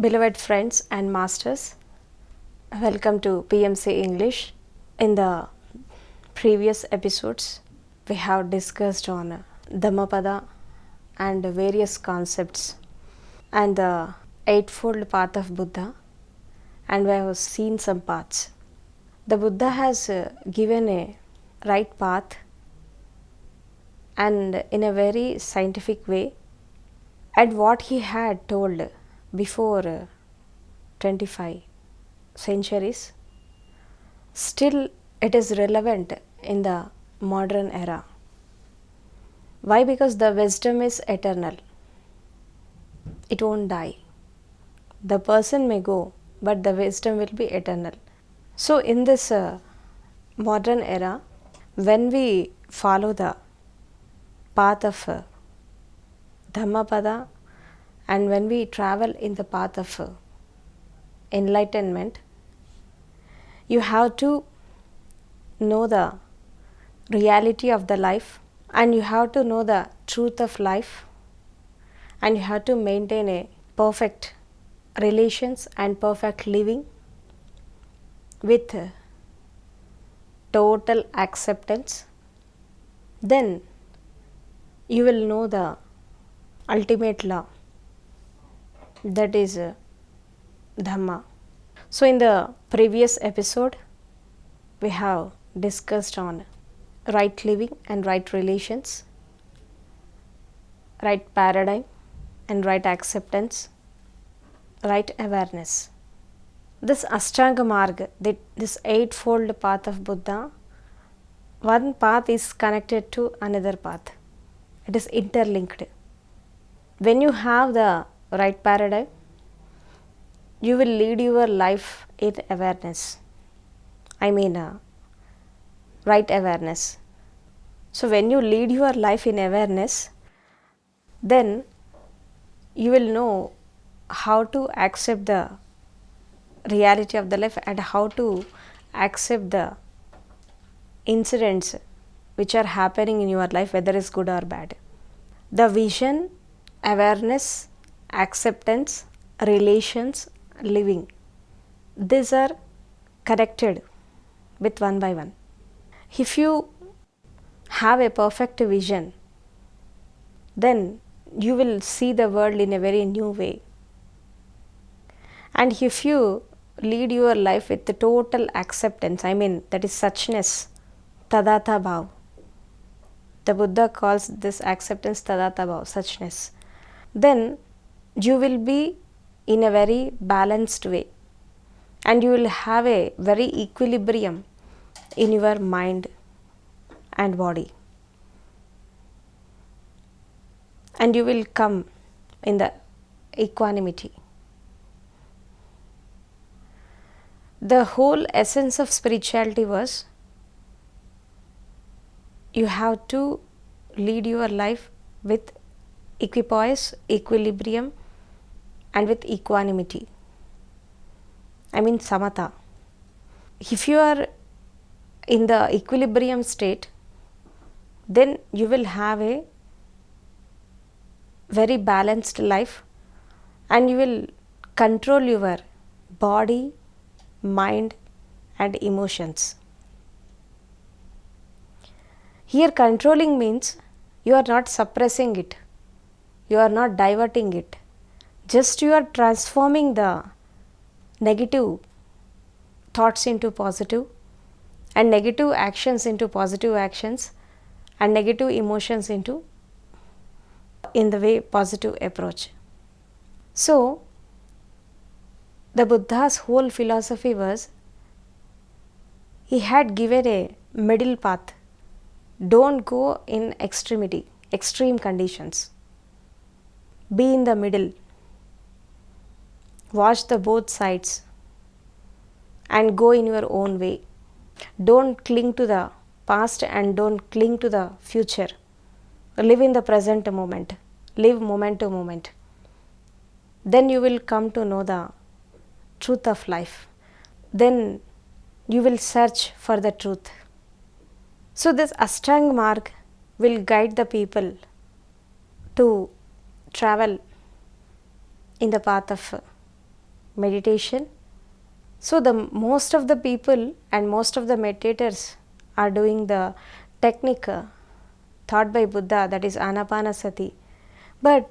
Beloved friends and masters, welcome to PMC English. In the previous episodes, we have discussed on Dhammapada and various concepts and the Eightfold Path of Buddha, and we have seen some paths. The Buddha has given a right path and in a very scientific way, and what he had told before 25 centuries, still it is relevant in the modern era. Why? Because the wisdom is eternal. It won't die. The person may go, but the wisdom will be eternal. So in this modern era, when we follow the path of Dhammapada and when we travel in the path of enlightenment, you have to know the reality of the life, and you have to know the truth of life, and you have to maintain a perfect relations and perfect living with total acceptance. Then you will know the ultimate law, that is Dhamma. So in the previous episode, we have discussed on right living and right relations, right paradigm and right acceptance, right awareness. This Ashtanga Marga, this eightfold path of Buddha, one path is connected to another path. It is interlinked. When you have the right paradigm, you will lead your life in awareness. Right awareness. So when you lead your life in awareness, then you will know how to accept the reality of the life and how to accept the incidents which are happening in your life, whether it's good or bad. The vision, awareness, acceptance, relations, living, these are connected with one by one. If you have a perfect vision, then you will see the world in a very new way. And if you lead your life with the total acceptance, that is suchness, Tadatha Bhav. The Buddha calls this acceptance Tadatha Bhav, suchness. Then you will be in a very balanced way, and you will have a very equilibrium in your mind and body, and you will come in the equanimity. The whole essence of spirituality was you have to lead your life with equipoise, equilibrium, and with equanimity. Samatha. If you are in the equilibrium state, then you will have a very balanced life, and you will control your body, mind and emotions. Here controlling means you are not suppressing it, you are not diverting it, just you are transforming the negative thoughts into positive, and negative actions into positive actions, and negative emotions into in the way positive approach. So the Buddha's whole philosophy was, he had given a middle path. Don't go in extremity, extreme conditions. Be in the middle. Watch the both sides and go in your own way. Don't cling to the past and don't cling to the future. Live in the present moment. Live moment to moment. Then you will come to know the truth of life. Then you will search for the truth. So this Ashtanga Marg will guide the people to travel in the path of meditation. So the most of the people and most of the meditators are doing the technique taught by Buddha, that is Anapanasati. But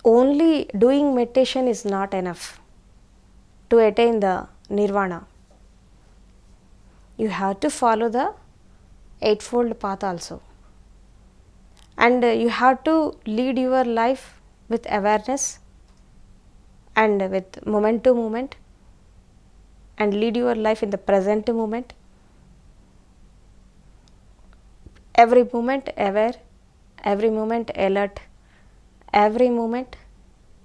only doing meditation is not enough to attain the nirvana. You have to follow the eightfold path also. And you have to lead your life with awareness and with moment to moment, and lead your life in the present moment. Every moment aware, every moment alert, every moment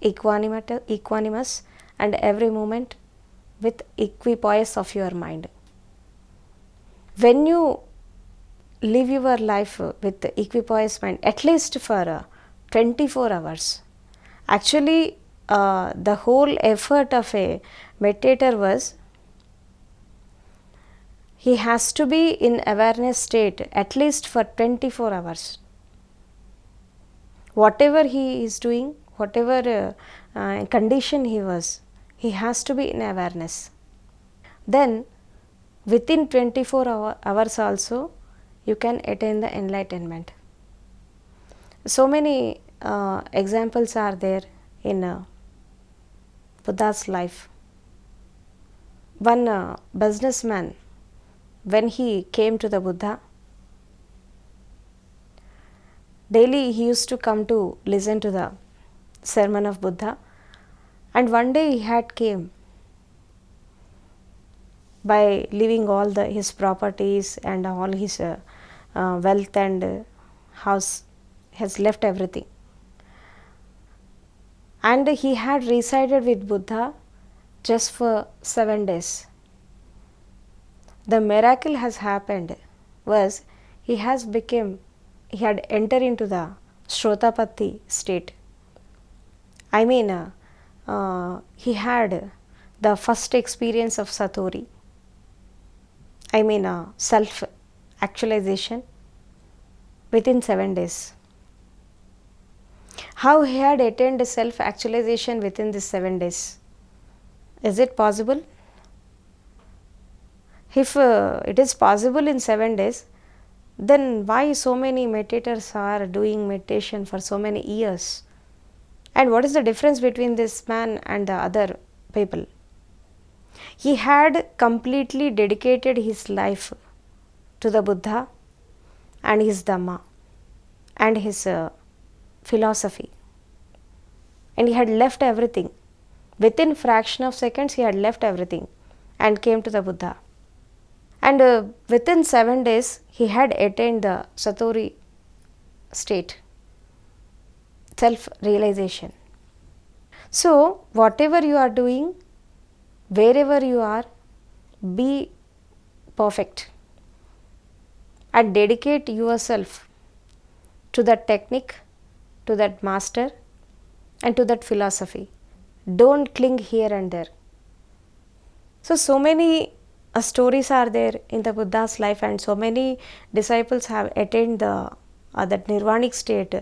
equanimous, and every moment with equipoise of your mind. When you live your life with equipoise mind, at least for 24 hours, actually the whole effort of a meditator was, he has to be in awareness state at least for 24 hours. Whatever he is doing, whatever condition he was, he has to be in awareness. Then within 24 hours also you can attain the enlightenment. So many examples are there in Buddha's life. One businessman, when he came to the Buddha, daily he used to come to listen to the sermon of Buddha, and one day he had came by leaving all his properties and all his wealth and house, has left everything, and he had resided with Buddha just for 7 days. The miracle has happened was he had entered into the Shrotapatti state. I mean, he had the first experience of Satori. I mean, self actualization within 7 days. How he had attained self actualization within these 7 days? Is it possible? If it is possible in 7 days, then why so many meditators are doing meditation for so many years? And what is the difference between this man and the other people? He had completely dedicated his life to the Buddha and his Dhamma and his philosophy, and he had left everything. Within fraction of seconds he had left everything and came to the Buddha. And within 7 days he had attained the Satori state, self-realization. So whatever you are doing, wherever you are, be perfect and dedicate yourself to that technique, to that master, and to that philosophy. Don't cling here and there. So many stories are there in the Buddha's life, and so many disciples have attained that nirvanic state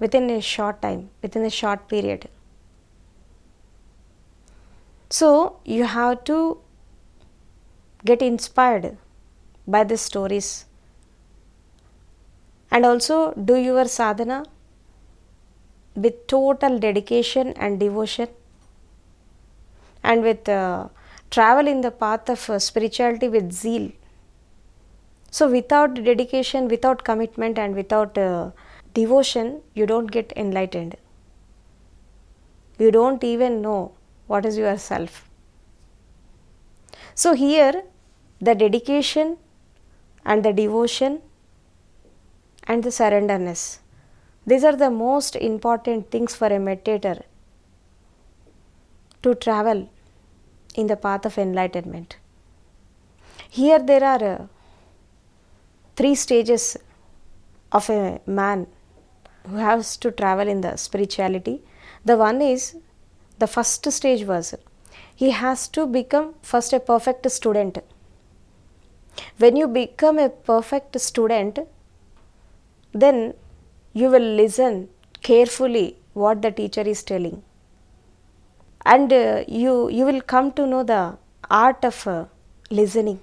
within a short time, within a short period. So you have to get inspired by these stories, and also do your sadhana with total dedication and devotion, and with travel in the path of spirituality with zeal. So without dedication, without commitment, and without devotion, you don't get enlightened. You don't even know what is yourself. So here the dedication and the devotion and the surrenderness, these are the most important things for a meditator to travel in the path of enlightenment. Here there are 3 stages of a man who has to travel in the spirituality. The one is, the first stage was, he has to become first a perfect student. When you become a perfect student, then you will listen carefully what the teacher is telling. and you will come to know the art of listening.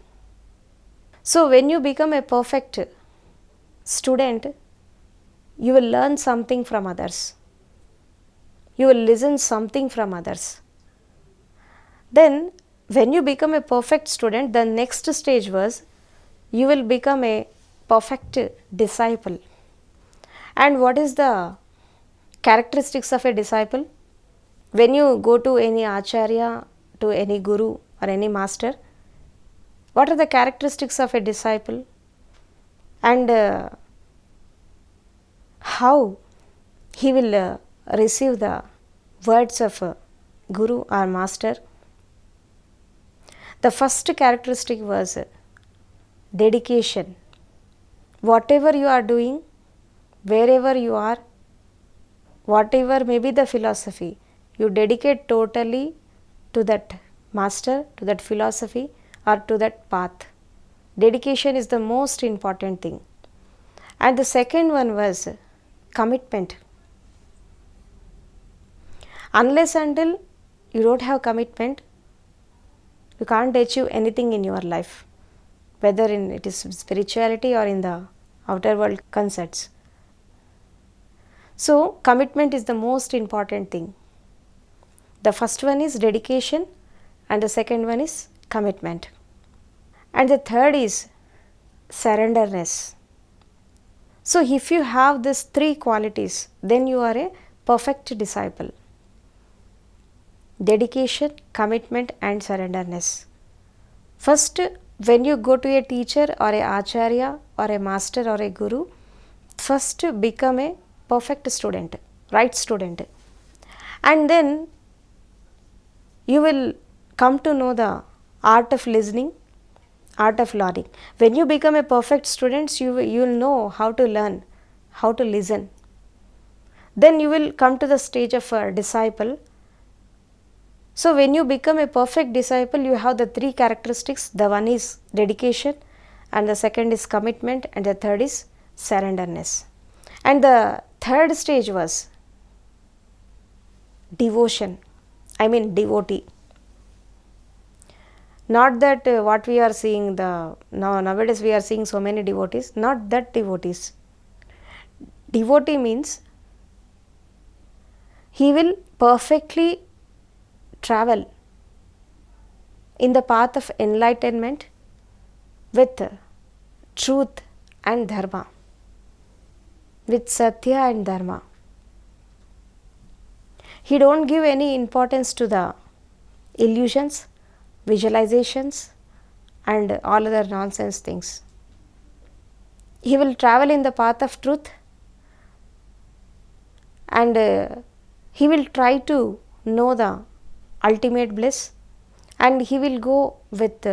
So when you become a perfect student, you will learn something from others, you will listen something from others. Then when you become a perfect student, the next stage was you will become a perfect disciple. And what is the characteristics of a disciple? When you go to any acharya, to any guru or any master, what are the characteristics of a disciple, and how he will receive the words of a guru or master? The first characteristic was dedication. Whatever you are doing, wherever you are, whatever may be the philosophy, you dedicate totally to that master, to that philosophy, or to that path. Dedication is the most important thing. And the second one was commitment. Unless until you don't have commitment, you can't achieve anything in your life, whether in it is spirituality or in the outer world concepts. So commitment is the most important thing. The first one is dedication, and the second one is commitment, and the third is surrenderness. So if you have these three qualities, then you are a perfect disciple. Dedication, commitment, and surrenderness. First, when you go to a teacher or a acharya or a master or a guru, first become a perfect student, right student, and then you will come to know the art of listening, art of learning. When you become a perfect student, you will know how to learn, how to listen. Then you will come to the stage of a disciple. So when you become a perfect disciple, you have the three characteristics. The one is dedication, and the second is commitment, and the third is surrenderness. And the third stage was devotion, devotee. Not that what we are seeing, nowadays we are seeing so many devotees, not that devotees. Devotee means he will perfectly travel in the path of enlightenment with truth and dharma, with satya and dharma. He don't give any importance to the illusions, visualizations, and all other nonsense things. He will travel in the path of truth, and he will try to know the ultimate bliss, and he will go with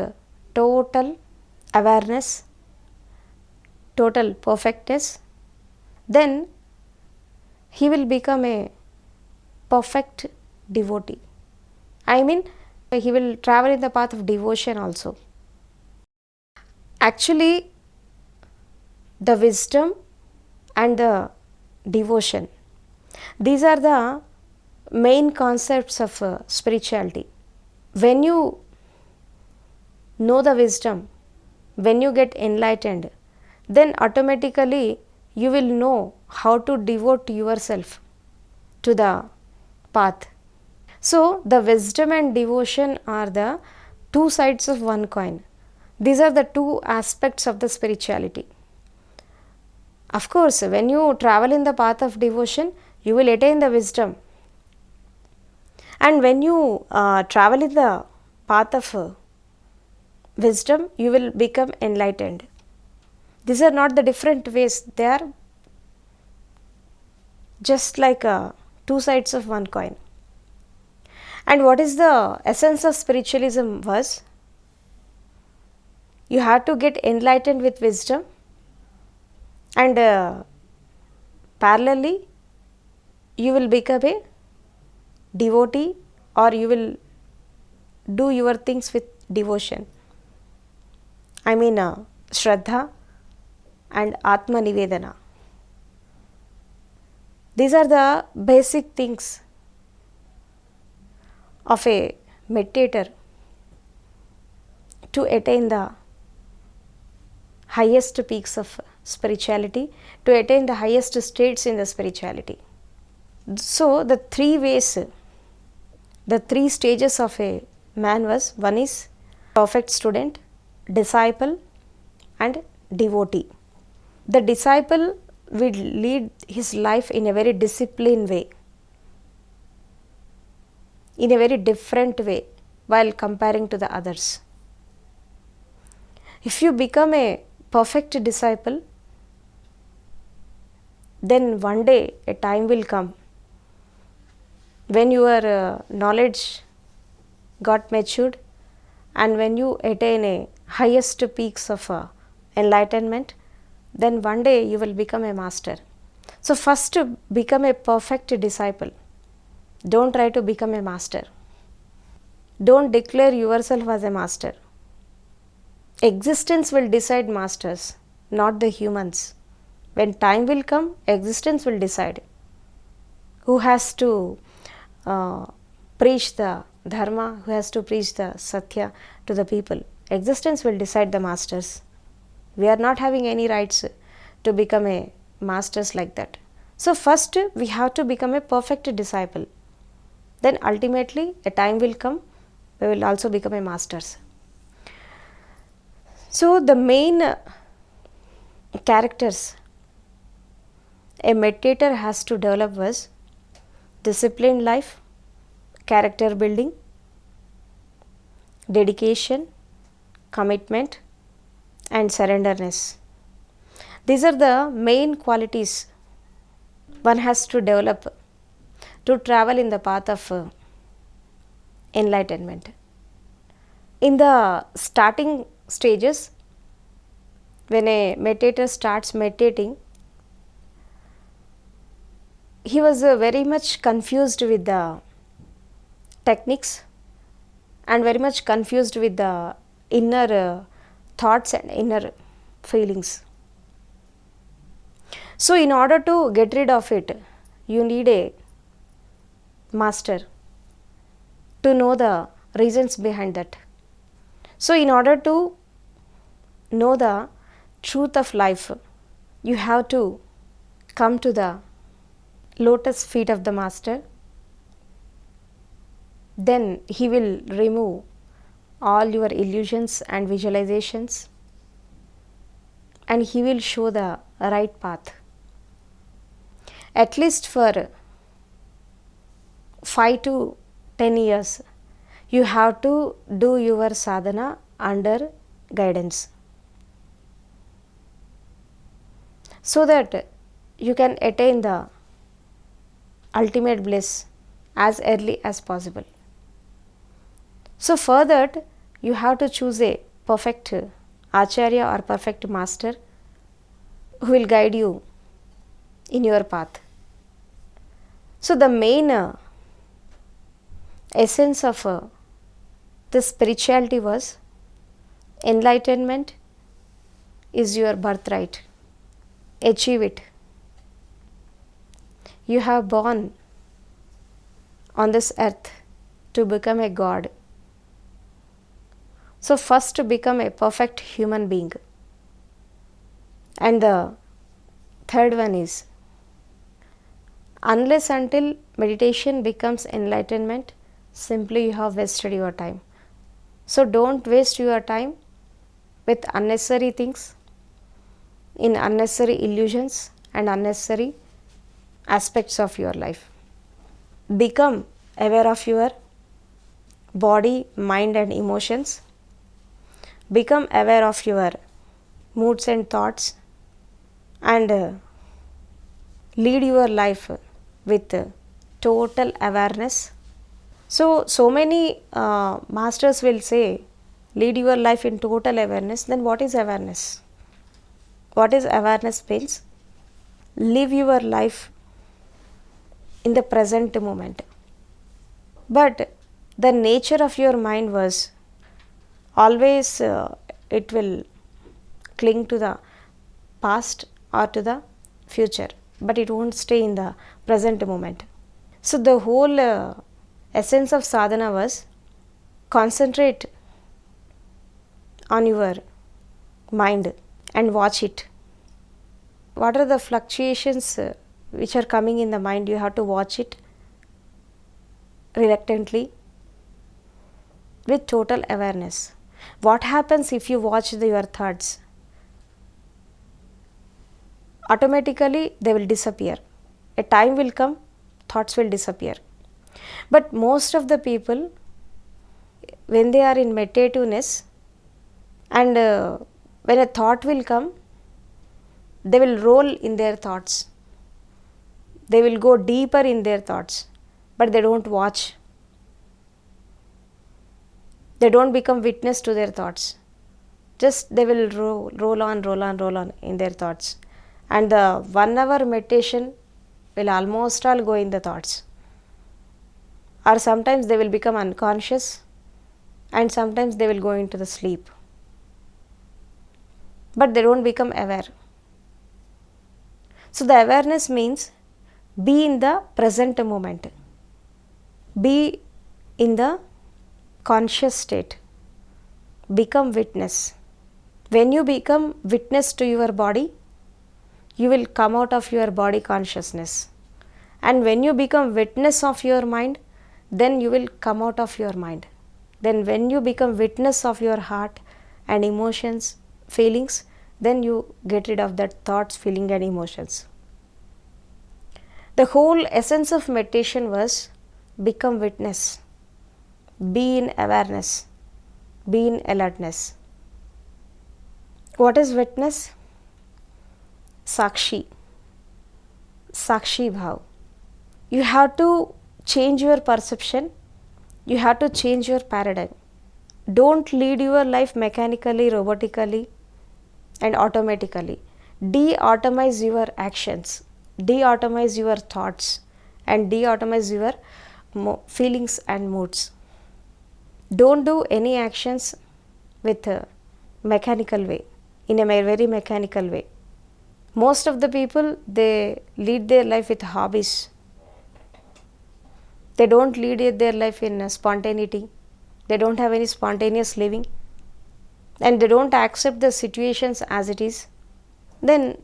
total awareness, total perfectness. Then he will become a perfect devotee. He will travel in the path of devotion also. Actually, the wisdom and the devotion, these are the main concepts of spirituality. When you know the wisdom, when you get enlightened, then automatically you will know how to devote yourself to the path. So the wisdom and devotion are the two sides of one coin. These are the two aspects of the spirituality. Of course, when you travel in the path of devotion, you will attain the wisdom, and when you travel in the path of wisdom, you will become enlightened. These are not the different ways, they are just like two sides of one coin. And what is the essence of spiritualism was, you have to get enlightened with wisdom, and parallelly you will become a devotee, or you will do your things with devotion. Shraddha and Atma Nivedana. These are the basic things. of a meditator to attain the highest peaks of spirituality, to attain the highest states in the spirituality. So the three ways, the three stages of a man was, one is perfect student, disciple and devotee. The disciple will lead his life in a very disciplined way, in a very different way while comparing to the others. If you become a perfect disciple, then one day a time will come when your knowledge got matured, and when you attain a highest peaks of enlightenment, then one day you will become a master. So first become a perfect disciple. Don't try to become a master. Don't declare yourself as a master. Existence will decide masters, not the humans. When time will come, existence will decide who has to preach the dharma, who has to preach the satya to the people. Existence will decide the masters. We are not having any rights to become a masters like that. So first we have to become a perfect disciple. Then ultimately a time will come, we will also become a masters. So the main characters a meditator has to develop was disciplined life, character building, dedication, commitment and surrenderness. These are the main qualities one has to develop to travel in the path of enlightenment. In the starting stages, when a meditator starts meditating, he was very much confused with the techniques and very much confused with the inner thoughts and inner feelings. So in order to get rid of it, you need a master to know the reasons behind that. So in order to know the truth of life, you have to come to the lotus feet of the master. Then he will remove all your illusions and visualizations, and he will show the right path. At least for 5 to 10 years, you have to do your sadhana under guidance, so that you can attain the ultimate bliss as early as possible. So for that, you have to choose a perfect acharya or perfect master who will guide you in your path. So the main essence of this spirituality was enlightenment is your birthright. Achieve it. You have born on this earth to become a god. So first to become a perfect human being. And the third one is, unless until meditation becomes enlightenment, simply you have wasted your time. So don't waste your time with unnecessary things, in unnecessary illusions and unnecessary aspects of your life. Become aware of your body, mind and emotions. Become aware of your moods and thoughts, and lead your life with total awareness. So many masters will say, lead your life in total awareness. Then what is awareness? What is awareness means? Live your life in the present moment. But the nature of your mind was always it will cling to the past or to the future, but it won't stay in the present moment. So the whole essence of sadhana was concentrate on your mind and watch it. What are the fluctuations which are coming in the mind? You have to watch it reluctantly with total awareness. What happens if you watch your thoughts? Automatically they will disappear. A time will come, thoughts will disappear. But most of the people, when they are in meditativeness, and when a thought will come, they will roll in their thoughts. They will go deeper in their thoughts, but they don't watch. They don't become witness to their thoughts. Just they will roll on in their thoughts. And the 1 hour meditation will almost all go in the thoughts. Or sometimes they will become unconscious, and sometimes they will go into the sleep. But they don't become aware. So the awareness means be in the present moment. Be in the conscious state. Become witness. When you become witness to your body, you will come out of your body consciousness. And when you become witness of your mind, then you will come out of your mind. Then when you become witness of your heart and emotions, feelings, then you get rid of that thoughts, feeling and emotions. The whole essence of meditation was become witness, be in awareness, be in alertness. What is witness? Sakshi, Sakshi Bhav. You have to change your perception, you have to change your paradigm. Don't lead your life mechanically, robotically and automatically. De-automize your actions, de-automize your thoughts and de-automize your feelings and moods. Don't do any actions with a mechanical way, in a very mechanical way. Most of the people, they lead their life with hobbies. They don't lead their life in spontaneity. They don't have any spontaneous living. And they don't accept the situations as it is. Then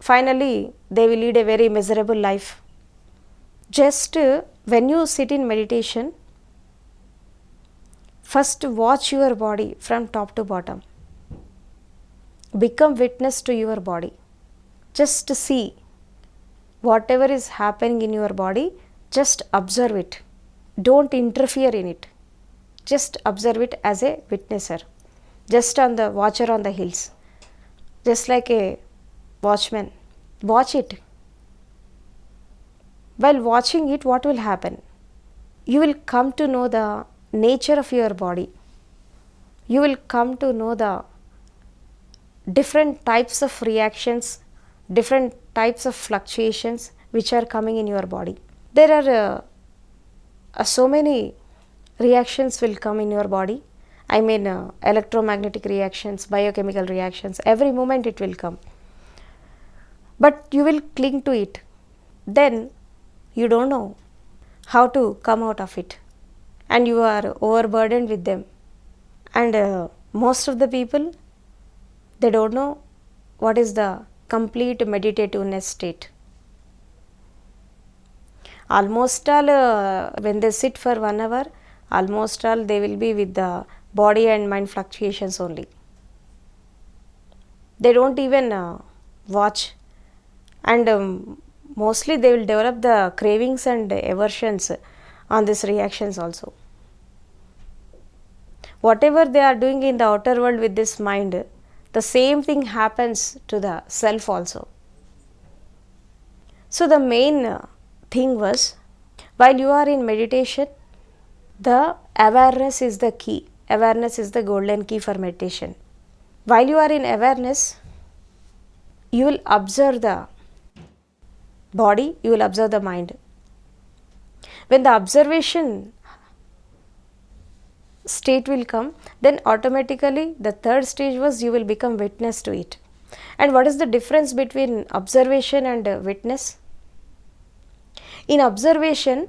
finally they will lead a very miserable life. Just when you sit in meditation, first watch your body from top to bottom. Become witness to your body. Just see whatever is happening in your body, just observe it. Don't interfere in it. Just observe it as a witnesser. Just on the watcher on the hills. Just like a watchman. Watch it. While watching it, what will happen? You will come to know the nature of your body. You will come to know the different types of reactions, different types of fluctuations which are coming in your body. There are so many reactions will come in your body. I mean electromagnetic reactions, biochemical reactions, every moment it will come. But you will cling to it. Then you don't know how to come out of it. And you are overburdened with them. And most of the people, they don't know what is the complete meditativeness state. Almost all when they sit for 1 hour, almost all they will be with the body and mind fluctuations only. They don't even watch, and mostly they will develop the cravings and aversions on these reactions also. Whatever they are doing in the outer world with this mind, the same thing happens to the self also. So the main thing was, while you are in meditation, the awareness is the key. Awareness is the golden key for meditation. While you are in awareness, you will observe the body, you will observe the mind. When the observation state will come, then automatically the third stage was you will become witness to it. And what is the difference between observation and witness? In observation,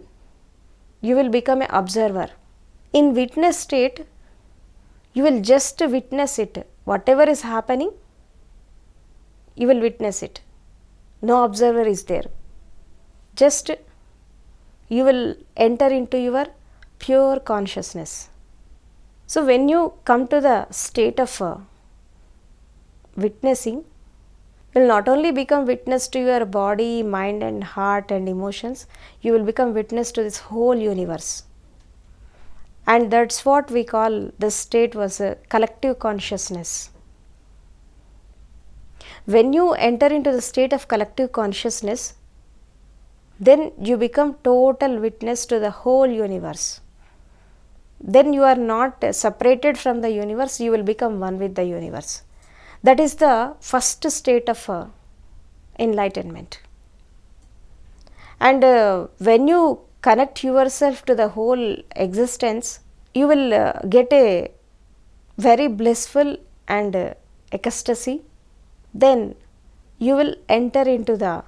you will become an observer. In witness state, you will just witness it. Whatever is happening, you will witness it. No observer is there. Just you will enter into your pure consciousness. So when you come to the state of witnessing, you will not only become witness to your body, mind and heart and emotions, you will become witness to this whole universe. And that's what we call this state was a collective consciousness. When you enter into the state of collective consciousness, then you become total witness to the whole universe. Then you are not separated from the universe, you will become one with the universe. That is the first state of enlightenment. And when you connect yourself to the whole existence, you will get a very blissful and ecstasy. Then you will enter into the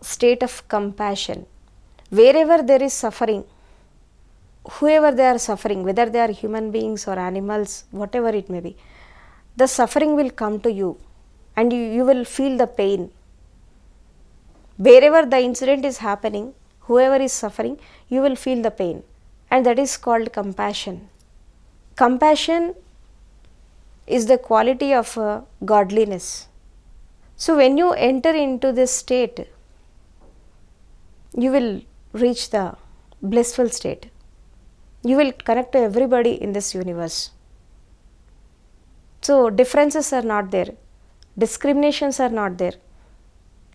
state of compassion. Wherever there is suffering, whoever they are suffering, whether they are human beings or animals, whatever it may be, the suffering will come to you and you will feel the pain. Wherever the incident is happening, whoever is suffering, you will feel the pain, and that is called compassion. Compassion is the quality of godliness. So when you enter into this state, you will reach the blissful state. You will connect to everybody in this universe. So differences are not there, discriminations are not there.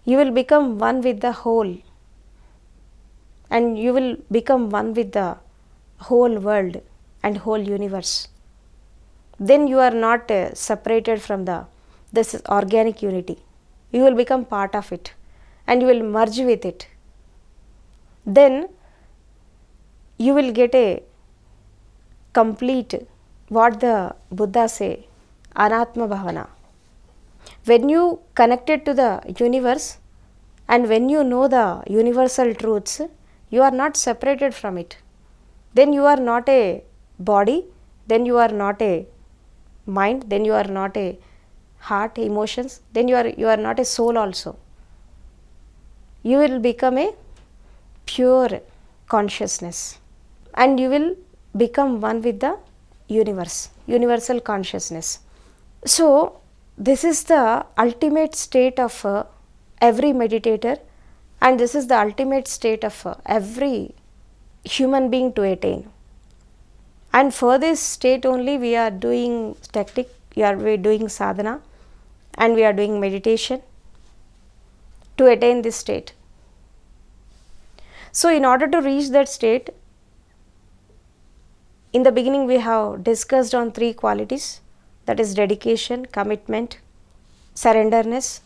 You will become one with the whole, and you will become one with the whole world and whole universe. Then you are not separated from this organic unity. You will become part of it and you will merge with it. Then you will get a complete, what the Buddha say, Anatma Bhavana. When you connected to the universe and when you know the universal truths, you are not separated from it. Then you are not a body, then you are not a mind, then you are not a heart, emotions, then you are not a soul also. You will become a pure consciousness and you will become one with the universe, universal consciousness. So this is the ultimate state of every meditator, and this is the ultimate state of every human being to attain. And for this state only we are doing technique, we are doing sadhana and we are doing meditation to attain this state. So in order to reach that state, in the beginning we have discussed on 3 qualities, that is dedication, commitment, surrenderness.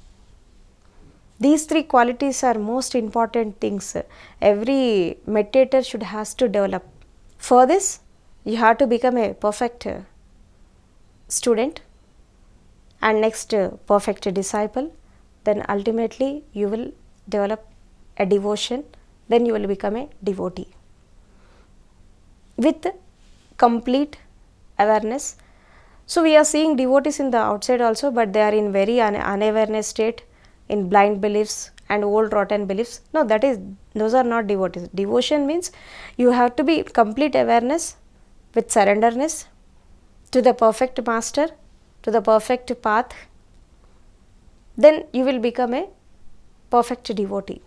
These 3 qualities are most important things every meditator should has to develop. For this, you have to become a perfect student and next perfect disciple. Then ultimately you will develop a devotion, then you will become a devotee with complete awareness. So we are seeing devotees in the outside also, but they are in very unawareness state, in blind beliefs and old rotten beliefs. No, those are not devotees. Devotion means you have to be complete awareness with surrenderness to the perfect master, to the perfect path. Then you will become a perfect devotee,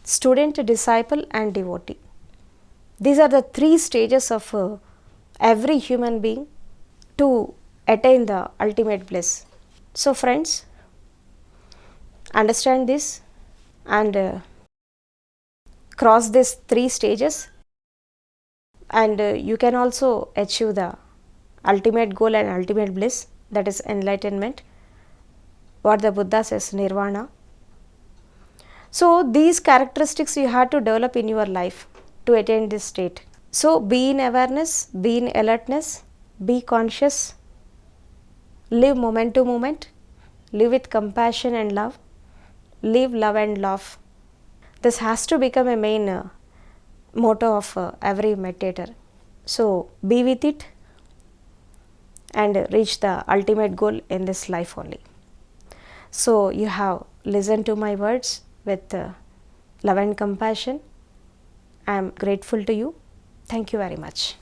student, disciple and devotee. These are the 3 stages of every human being to attain the ultimate bliss. So friends, understand this and cross these 3 stages, and you can also achieve the ultimate goal and ultimate bliss, that is enlightenment, what the Buddha says, nirvana. So these characteristics you have to develop in your life to attain this state. So be in awareness, be in alertness, be conscious, live moment to moment, live with compassion and love, live, love and love. This has to become a main motto of every meditator. So be with it and reach the ultimate goal in this life only. So you have listened to my words with love and compassion. I am grateful to you. Thank you very much.